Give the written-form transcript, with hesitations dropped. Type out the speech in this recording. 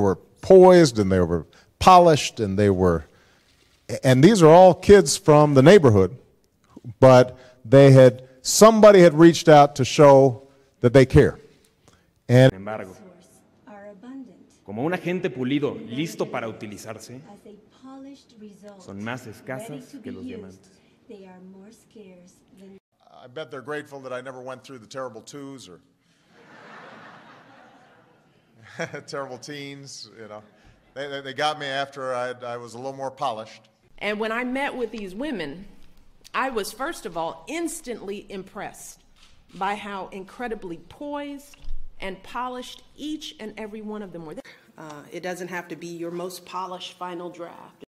were poised and they were polished and these are all kids from the neighborhood, but somebody had reached out to show that they care. And Sin embargo, como un agente pulido listo para utilizarse, son más escasas que los diamantes. I bet they're grateful that I never went through the terrible twos or terrible teens, you know. They got me after I was a little more polished. And when I met with these women, I was, first of all, instantly impressed by how incredibly poised and polished each and every one of them were. It doesn't have to be your most polished final draft.